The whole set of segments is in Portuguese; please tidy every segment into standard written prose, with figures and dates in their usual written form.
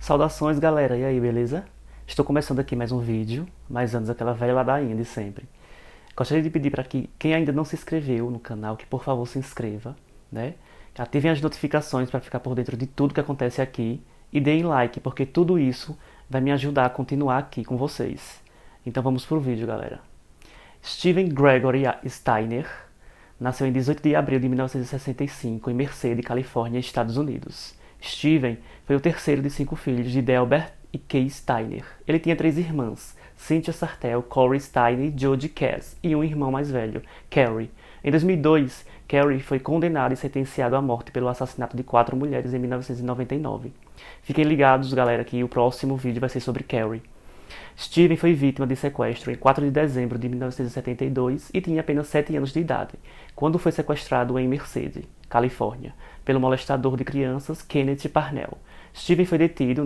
Saudações, galera, e aí, beleza? Estou começando aqui mais um vídeo, mas antes aquela velha ladainha de sempre. Gostaria de pedir para que quem ainda não se inscreveu no canal, que por favor se inscreva, né? Ativem as notificações para ficar por dentro de tudo que acontece aqui e deem like, porque tudo isso vai me ajudar a continuar aqui com vocês. Então vamos pro vídeo, galera. Steven Gregory Steiner nasceu em 18 de abril de 1965 em Merced, Califórnia, Estados Unidos. Steven foi o terceiro de 5 filhos de Delbert e Kay Steiner. Ele tinha 3 irmãs, Cynthia Sartell, Corey Steiner e Jodie Cass, e um irmão mais velho, Carrie. Em 2002, Carrie foi condenado e sentenciado à morte pelo assassinato de 4 mulheres em 1999. Fiquem ligados, galera, que o próximo vídeo vai ser sobre Carrie. Steven foi vítima de sequestro em 4 de dezembro de 1972 e tinha apenas 7 anos de idade, quando foi sequestrado em Merced, Califórnia, pelo molestador de crianças Kenneth Parnell. Steven foi detido,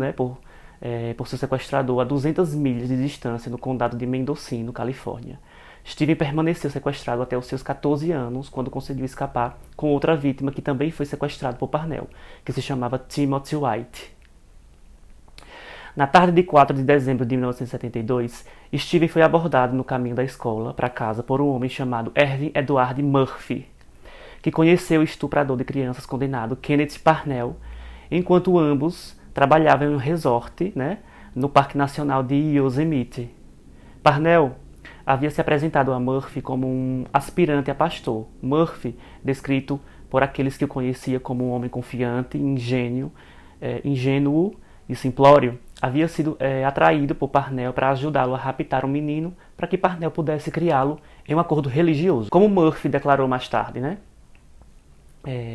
por seu sequestrador a 200 milhas de distância no condado de Mendocino, Califórnia. Steven permaneceu sequestrado até os seus 14 anos, quando conseguiu escapar com outra vítima que também foi sequestrado por Parnell, que se chamava Timothy White. Na tarde de 4 de dezembro de 1972, Steven foi abordado no caminho da escola para casa por um homem chamado Ervin Edward Murphy, que conheceu o estuprador de crianças condenado Kenneth Parnell, enquanto ambos trabalhavam em um resort, no Parque Nacional de Yosemite. Parnell havia se apresentado a Murphy como um aspirante a pastor. Murphy, descrito por aqueles que o conhecia como um homem confiante, ingênuo e simplório, havia sido atraído por Parnell para ajudá-lo a raptar um menino para que Parnell pudesse criá-lo em um acordo religioso. Como Murphy declarou mais tarde,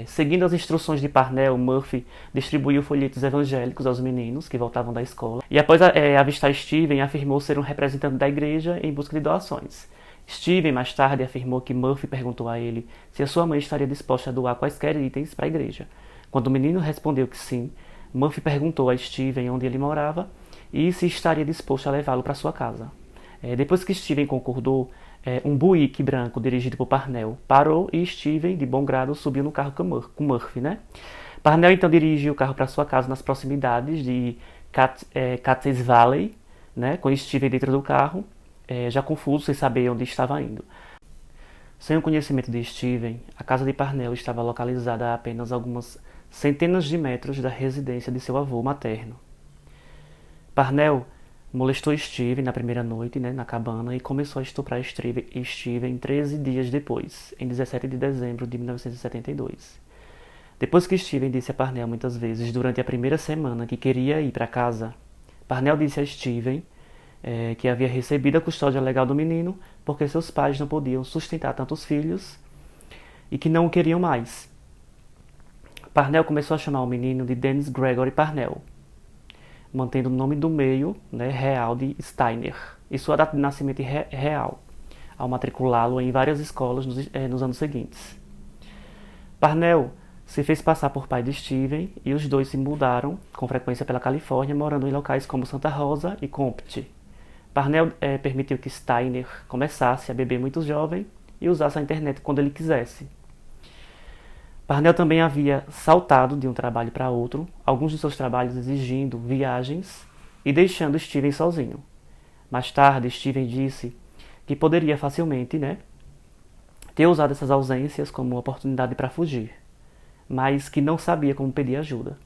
seguindo as instruções de Parnell, Murphy distribuiu folhetos evangélicos aos meninos que voltavam da escola. E após avistar Steven, afirmou ser um representante da igreja em busca de doações. Steven, mais tarde, afirmou que Murphy perguntou a ele se a sua mãe estaria disposta a doar quaisquer itens para a igreja. Quando o menino respondeu que sim, Murphy perguntou a Steven onde ele morava e se estaria disposto a levá-lo para sua casa. Depois que Steven concordou, um Buick branco dirigido por Parnell parou e Steven, de bom grado, subiu no carro com Murphy. Parnell então dirigiu o carro para sua casa nas proximidades de Cactus Valley, com Steven dentro do carro, já confuso sem saber onde estava indo. Sem o conhecimento de Steven, a casa de Parnell estava localizada a apenas algumas centenas de metros da residência de seu avô materno. Parnell molestou Steven na primeira noite, na cabana, e começou a estuprar Steven 13 dias depois, em 17 de dezembro de 1972. Depois que Steven disse a Parnell muitas vezes durante a primeira semana que queria ir para casa, Parnell disse a Steven que havia recebido a custódia legal do menino porque seus pais não podiam sustentar tantos filhos e que não o queriam mais. Parnell começou a chamar o menino de Dennis Gregory Parnell, mantendo o nome do meio real de Steiner e sua data de nascimento real, ao matriculá-lo em várias escolas nos anos seguintes. Parnell se fez passar por pai de Steven e os dois se mudaram com frequência pela Califórnia, morando em locais como Santa Rosa e Compton. Parnell permitiu que Steiner começasse a beber muito jovem e usasse a internet quando ele quisesse. Parnell também havia saltado de um trabalho para outro, alguns de seus trabalhos exigindo viagens e deixando Steven sozinho. Mais tarde, Steven disse que poderia facilmente ter usado essas ausências como uma oportunidade para fugir, mas que não sabia como pedir ajuda.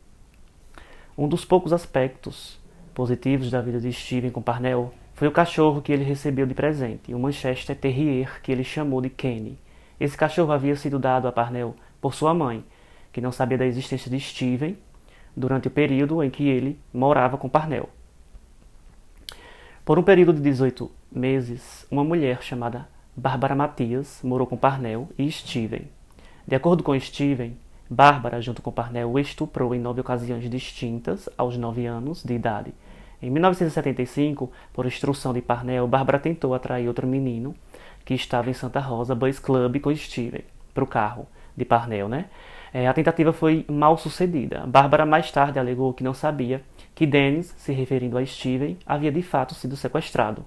Um dos poucos aspectos positivos da vida de Steven com Parnell foi o cachorro que ele recebeu de presente, um Manchester Terrier que ele chamou de Kenny. Esse cachorro havia sido dado a Parnell por sua mãe, que não sabia da existência de Steven durante o período em que ele morava com Parnell. Por um período de 18 meses, uma mulher chamada Barbara Matias morou com Parnell e Steven. De acordo com Steven, Barbara, junto com Parnell, o estuprou em 9 ocasiões distintas aos 9 anos de idade. Em 1975, por instrução de Parnell, Barbara tentou atrair outro menino que estava em Santa Rosa Boys Club com Steven para o carro de Parnell. A tentativa foi mal sucedida. Barbara mais tarde alegou que não sabia que Dennis, se referindo a Steven, havia de fato sido sequestrado.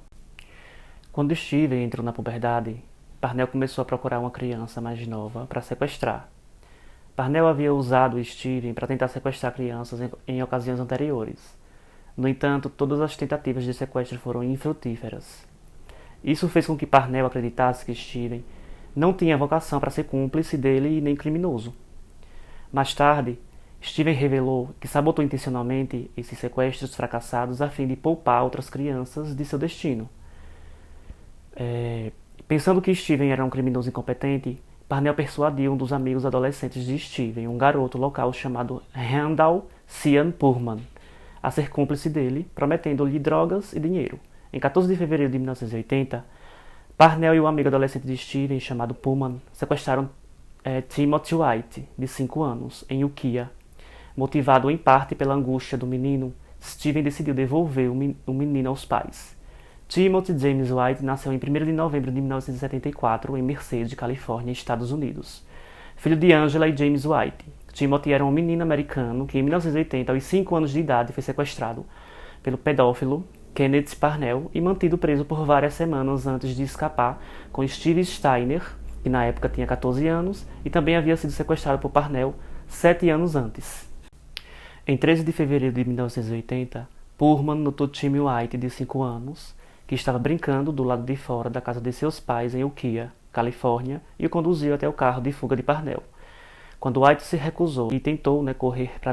Quando Steven entrou na puberdade, Parnell começou a procurar uma criança mais nova para sequestrar. Parnell havia usado Steven para tentar sequestrar crianças em ocasiões anteriores. No entanto, todas as tentativas de sequestro foram infrutíferas. Isso fez com que Parnell acreditasse que Steven não tinha vocação para ser cúmplice dele e nem criminoso. Mais tarde, Steven revelou que sabotou intencionalmente esses sequestros fracassados a fim de poupar outras crianças de seu destino. Pensando que Steven era um criminoso incompetente, Parnell persuadiu um dos amigos adolescentes de Steven, um garoto local chamado Randall Cian Pullman, a ser cúmplice dele, prometendo-lhe drogas e dinheiro. Em 14 de fevereiro de 1980, Parnell e o amigo adolescente de Steven, chamado Pullman, sequestraram Timothy White, de 5 anos, em Ukiah. Motivado em parte pela angústia do menino, Steven decidiu devolver o menino aos pais. Timothy James White nasceu em 1º de novembro de 1974 em Merced, Califórnia, Estados Unidos. Filho de Angela e James White, Timothy era um menino americano que, em 1980, aos 5 anos de idade, foi sequestrado pelo pedófilo Kenneth Parnell e mantido preso por várias semanas antes de escapar com Steve Steiner, que na época tinha 14 anos, e também havia sido sequestrado por Parnell 7 anos antes. Em 13 de fevereiro de 1980, Pullman notou Timmy White, de 5 anos, que estava brincando do lado de fora da casa de seus pais em Ukiah, Califórnia, e o conduziu até o carro de fuga de Parnell. Quando White se recusou e tentou correr para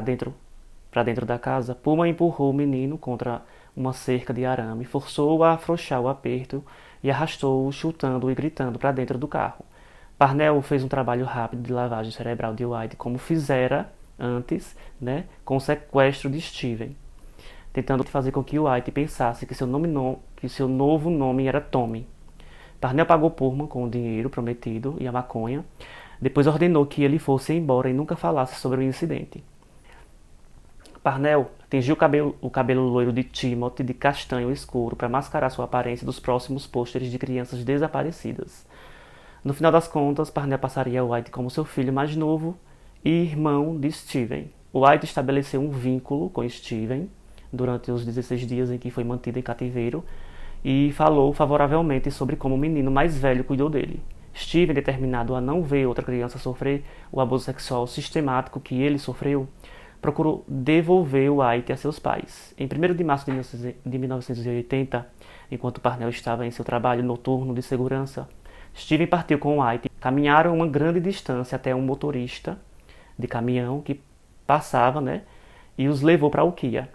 dentro da casa, Pullman empurrou o menino contra uma cerca de arame, forçou-o a afrouxar o aperto e arrastou-o, chutando e gritando para dentro do carro. Parnell fez um trabalho rápido de lavagem cerebral de White, como fizera antes, com o sequestro de Steven, tentando fazer com que White pensasse que seu novo nome era Tommy. Parnell pagou Pullman com o dinheiro prometido e a maconha, depois ordenou que ele fosse embora e nunca falasse sobre o incidente. Parnell tingiu o cabelo loiro de Timothy de castanho escuro para mascarar sua aparência dos próximos pôsteres de crianças desaparecidas. No final das contas, Parnell passaria White como seu filho mais novo e irmão de Steven. White estabeleceu um vínculo com Steven durante os 16 dias em que foi mantido em cativeiro e falou favoravelmente sobre como o menino mais velho cuidou dele. Steven, determinado a não ver outra criança sofrer o abuso sexual sistemático que ele sofreu, procurou devolver White a seus pais. Em 1º de março de 1980, enquanto Parnell estava em seu trabalho noturno de segurança, Steven partiu com White. Caminharam uma grande distância até um motorista de caminhão que passava, e os levou para Ukiah.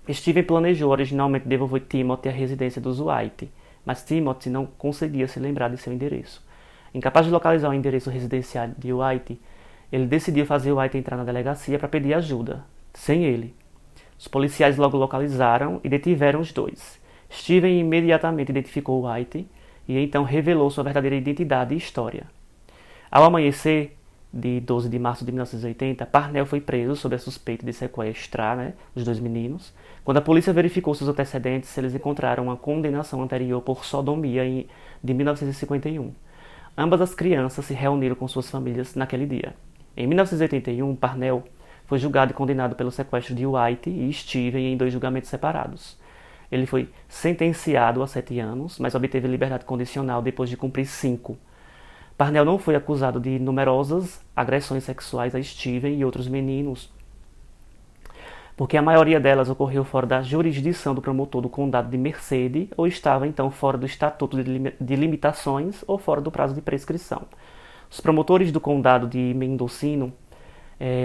Steven planejou originalmente devolver Timothy à residência dos White, mas Timothy não conseguia se lembrar de seu endereço. Incapaz de localizar o endereço residencial de White, ele decidiu fazer White entrar na delegacia para pedir ajuda, sem ele. Os policiais logo localizaram e detiveram os dois. Steven imediatamente identificou White e então revelou sua verdadeira identidade e história. Ao amanhecer de 12 de março de 1980, Parnell foi preso sob a suspeita de sequestrar os dois meninos. Quando a polícia verificou seus antecedentes, eles encontraram uma condenação anterior por sodomia de 1951. Ambas as crianças se reuniram com suas famílias naquele dia. Em 1981, Parnell foi julgado e condenado pelo sequestro de White e Steven em 2 julgamentos separados. Ele foi sentenciado a 7 anos, mas obteve liberdade condicional depois de cumprir 5. Parnell não foi acusado de numerosas agressões sexuais a Steven e outros meninos, porque a maioria delas ocorreu fora da jurisdição do promotor do condado de Merced ou estava então fora do estatuto de limitações ou fora do prazo de prescrição. Os promotores do condado de Mendocino,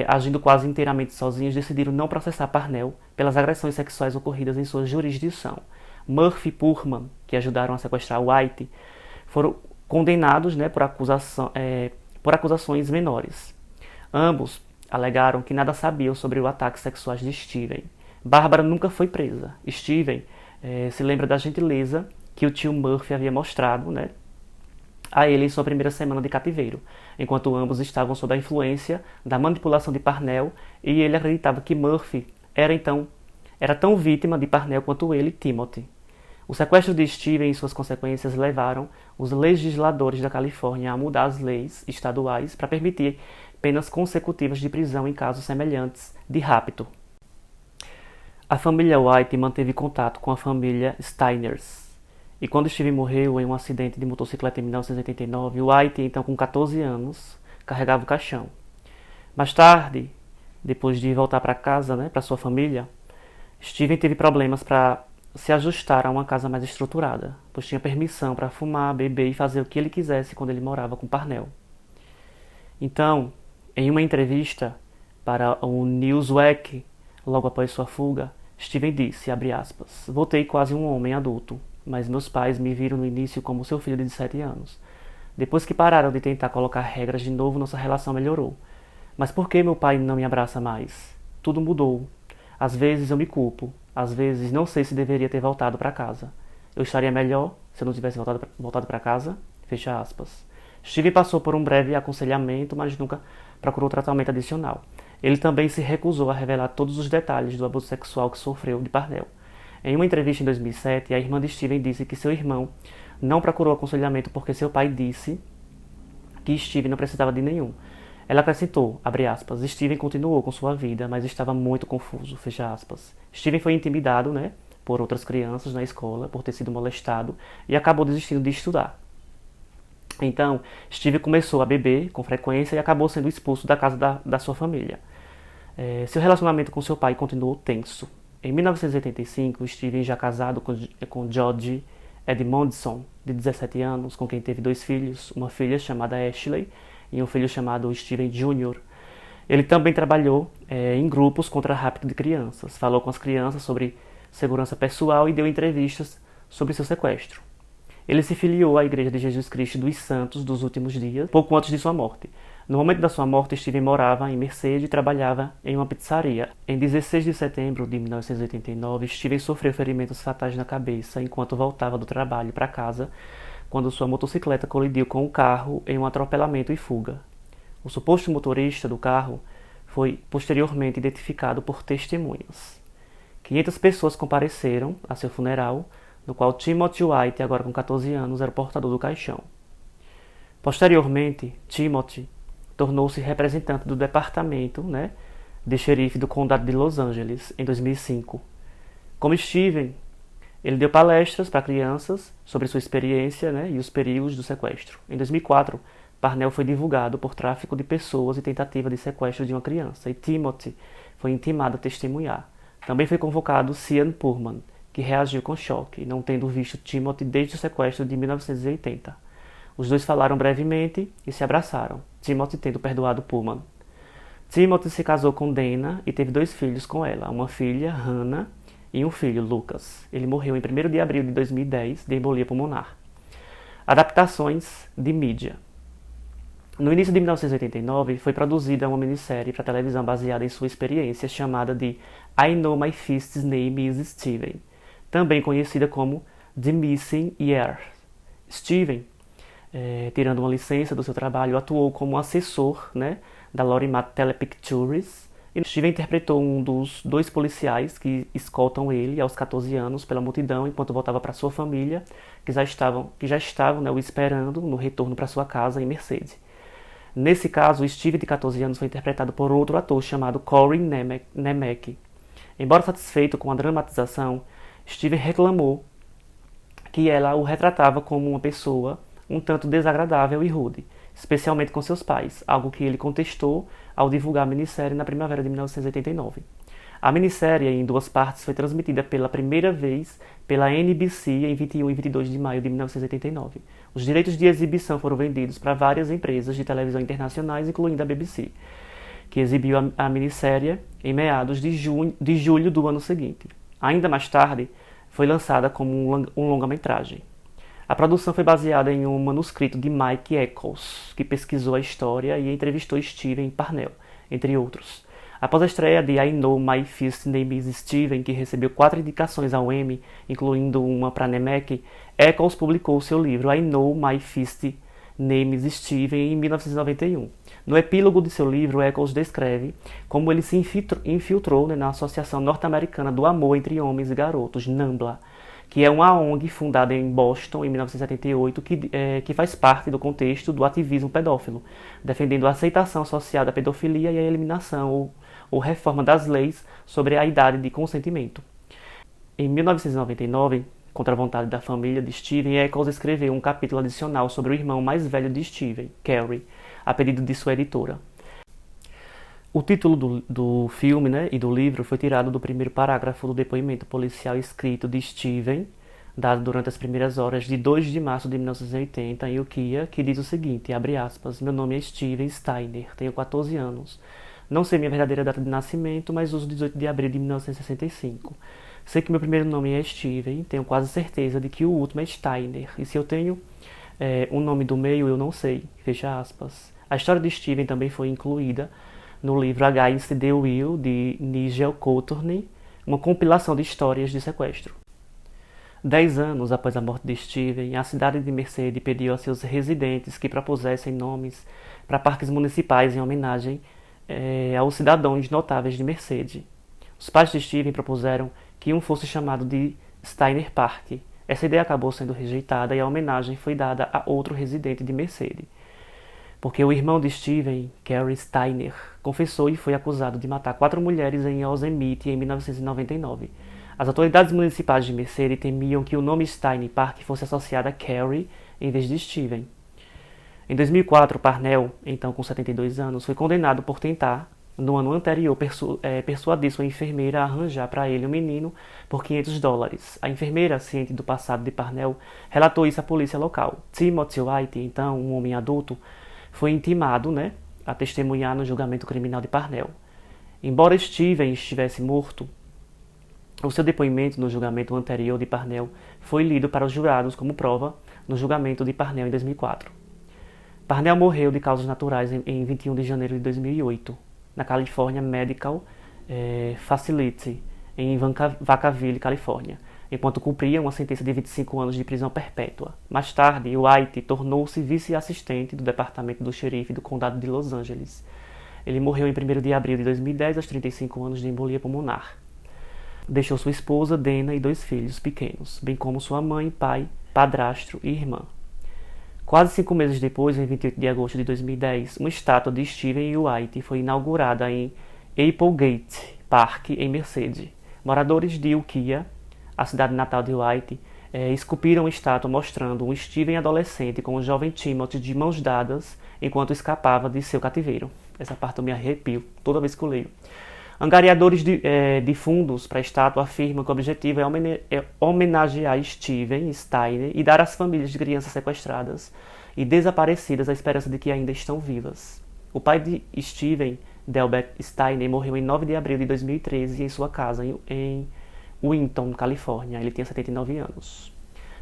agindo quase inteiramente sozinhos, decidiram não processar Parnell pelas agressões sexuais ocorridas em sua jurisdição. Murphy e Pullman, que ajudaram a sequestrar White, foram condenados por acusações menores. Ambos alegaram que nada sabiam sobre o ataque sexual de Steven. Bárbara nunca foi presa. Steven se lembra da gentileza que o tio Murphy havia mostrado a ele em sua primeira semana de cativeiro, enquanto ambos estavam sob a influência da manipulação de Parnell, e ele acreditava que Murphy era tão vítima de Parnell quanto ele, Timothy. O sequestro de Steven e suas consequências levaram os legisladores da Califórnia a mudar as leis estaduais para permitir penas consecutivas de prisão em casos semelhantes de rapto. A família White manteve contato com a família Steiners. E quando Steven morreu em um acidente de motocicleta em 1989, White, então com 14 anos, carregava o caixão. Mais tarde, depois de voltar para casa, para sua família, Steven teve problemas para se ajustar a uma casa mais estruturada, pois tinha permissão para fumar, beber e fazer o que ele quisesse quando ele morava com Parnell. Então, em uma entrevista para o Newsweek, logo após sua fuga, Steven disse, abre aspas, voltei quase um homem adulto, mas meus pais me viram no início como seu filho de 7 anos. Depois que pararam de tentar colocar regras de novo, nossa relação melhorou. Mas por que meu pai não me abraça mais? Tudo mudou. Às vezes eu me culpo. Às vezes não sei se deveria ter voltado para casa. Eu estaria melhor se eu não tivesse voltado para casa? Fecha aspas. Steve passou por um breve aconselhamento, mas nunca procurou tratamento adicional. Ele também se recusou a revelar todos os detalhes do abuso sexual que sofreu de Parnell. Em uma entrevista em 2007, a irmã de Steven disse que seu irmão não procurou aconselhamento porque seu pai disse que Steven não precisava de nenhum. Ela acrescentou, abre aspas, Steven continuou com sua vida, mas estava muito confuso, fecha aspas. Steven foi intimidado, por outras crianças na escola, por ter sido molestado, e acabou desistindo de estudar. Então, Steven começou a beber com frequência e acabou sendo expulso da casa da sua família. Seu relacionamento com seu pai continuou tenso. Em 1985, Steven, já casado com George Edmondson, de 17 anos, com quem teve 2 filhos, uma filha chamada Ashley e um filho chamado Steven Jr. Ele também trabalhou em grupos contra rapto de crianças, falou com as crianças sobre segurança pessoal e deu entrevistas sobre seu sequestro. Ele se filiou à Igreja de Jesus Cristo dos Santos dos Últimos Dias, pouco antes de sua morte. No momento da sua morte, Steven morava em Merced e trabalhava em uma pizzaria. Em 16 de setembro de 1989, Steven sofreu ferimentos fatais na cabeça enquanto voltava do trabalho para casa, quando sua motocicleta colidiu com o carro em um atropelamento e fuga. O suposto motorista do carro foi posteriormente identificado por testemunhas. 500 pessoas compareceram a seu funeral, no qual Timothy White, agora com 14 anos, era o portador do caixão. Posteriormente, Timothy tornou-se representante do departamento de xerife do condado de Los Angeles em 2005. Como Steven, ele deu palestras para crianças sobre sua experiência e os perigos do sequestro. Em 2004, Parnell foi divulgado por tráfico de pessoas e tentativa de sequestro de uma criança, e Timothy foi intimado a testemunhar. Também foi convocado Sean Pullman, que reagiu com choque, não tendo visto Timothy desde o sequestro de 1980. Os dois falaram brevemente e se abraçaram, Timothy tendo perdoado Pullman. Timothy se casou com Dana e teve 2 filhos com ela, uma filha, Hannah, e um filho, Lucas. Ele morreu em 1º de abril de 2010 de embolia pulmonar. Adaptações de mídia. No início de 1989, foi produzida uma minissérie para televisão baseada em sua experiência chamada de I Know My Fist's Name is Steven, também conhecida como The Missing Year. Steven, tirando uma licença do seu trabalho, atuou como assessor da Lorimar Telepictures. E Steven interpretou um dos 2 policiais que escoltam ele aos 14 anos pela multidão enquanto voltava para sua família, que já estavam o esperando no retorno para sua casa em Merced. Nesse caso, o Steve de 14 anos foi interpretado por outro ator chamado Corey Nemec. Embora satisfeito com a dramatização, Steve reclamou que ela o retratava como uma pessoa um tanto desagradável e rude, especialmente com seus pais, algo que ele contestou ao divulgar a minissérie na primavera de 1989. A minissérie, em 2 partes, foi transmitida pela primeira vez pela NBC em 21 e 22 de maio de 1989. Os direitos de exibição foram vendidos para várias empresas de televisão internacionais, incluindo a BBC, que exibiu a minissérie em meados de julho do ano seguinte. Ainda mais tarde, foi lançada como um longa-metragem. A produção foi baseada em um manuscrito de Mike Eccles, que pesquisou a história e entrevistou Steven Parnell, entre outros. Após a estreia de I Know My Fist's Name is Steven, que recebeu 4 indicações ao Emmy, incluindo uma para Nemec, Eccles publicou seu livro I Know My Fist's Name is Steven em 1991. No epílogo de seu livro, Eccles descreve como ele se infiltrou na Associação Norte-Americana do Amor entre Homens e Garotos, NAMBLA, que é uma ONG fundada em Boston em 1978, que faz parte do contexto do ativismo pedófilo, defendendo a aceitação social da pedofilia e a eliminação ou reforma das leis sobre a idade de consentimento. Em 1999, contra a vontade da família de Steven, Eccles escreveu um capítulo adicional sobre o irmão mais velho de Steven, Kerry, a pedido de sua editora. O título do filme, né, e do livro foi tirado do primeiro parágrafo do depoimento policial escrito de Steven, dado durante as primeiras horas de 2 de março de 1980 em Ukiah, que diz o seguinte, abre aspas, meu nome é Steven Steiner, tenho 14 anos. Não sei minha verdadeira data de nascimento, mas uso 18 de abril de 1965. Sei que meu primeiro nome é Steven, tenho quase certeza de que o último é Steiner, e se eu tenho um nome do meio, eu não sei, fecha aspas. A história de Steven também foi incluída no livro Against the Will, de Nigel Coturne, uma compilação de histórias de sequestro. 10 anos após a morte de Steven, a cidade de Merced pediu a seus residentes que propusessem nomes para parques municipais em homenagem aos cidadãos notáveis de Merced. Os pais de Steven propuseram que um fosse chamado de Steiner Park. Essa ideia acabou sendo rejeitada e a homenagem foi dada a outro residente de Merced, porque o irmão de Steven, Cary Steiner, confessou e foi acusado de matar 4 mulheres em Yosemite em 1999. As autoridades municipais de Merced temiam que o nome Steiner Park fosse associado a Cary em vez de Steven. Em 2004, Parnell, então com 72 anos, foi condenado por tentar, no ano anterior, persuadir sua enfermeira a arranjar para ele um menino por $500. A enfermeira, ciente do passado de Parnell, relatou isso à polícia local. Timothy White, então um homem adulto, foi intimado, a testemunhar no julgamento criminal de Parnell. Embora Steven estivesse morto, o seu depoimento no julgamento anterior de Parnell foi lido para os jurados como prova no julgamento de Parnell em 2004. Parnell morreu de causas naturais em 21 de janeiro de 2008, na California Medical Facility, em Vacaville, Califórnia, enquanto cumpria uma sentença de 25 anos de prisão perpétua. Mais tarde, White tornou-se vice-assistente do departamento do xerife do condado de Los Angeles. Ele morreu em 1º de abril de 2010, aos 35 anos, de embolia pulmonar. Deixou sua esposa, Dana, e 2 filhos pequenos, bem como sua mãe, pai, padrasto e irmã. Quase 5 meses depois, em 28 de agosto de 2010, uma estátua de Steven White foi inaugurada em Applegate Park, em Merced. Moradores de Ukiah, a cidade natal de White, esculpiram uma estátua mostrando um Steven adolescente com o jovem Timothy de mãos dadas enquanto escapava de seu cativeiro. Essa parte eu me arrepio toda vez que eu leio. Angariadores de fundos para a estátua afirmam que o objetivo é homenagear Steven Steiner e dar às famílias de crianças sequestradas e desaparecidas a esperança de que ainda estão vivas. O pai de Steven, Delbert Steiner, morreu em 9 de abril de 2013 em sua casa em Winton, Califórnia. Ele tinha 79 anos.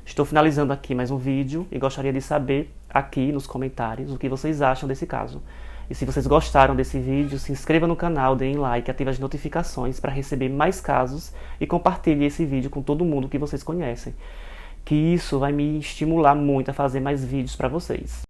Estou finalizando aqui mais um vídeo e gostaria de saber aqui nos comentários o que vocês acham desse caso. E se vocês gostaram desse vídeo, se inscreva no canal, deem like, ative as notificações para receber mais casos e compartilhe esse vídeo com todo mundo que vocês conhecem. Que isso vai me estimular muito a fazer mais vídeos para vocês.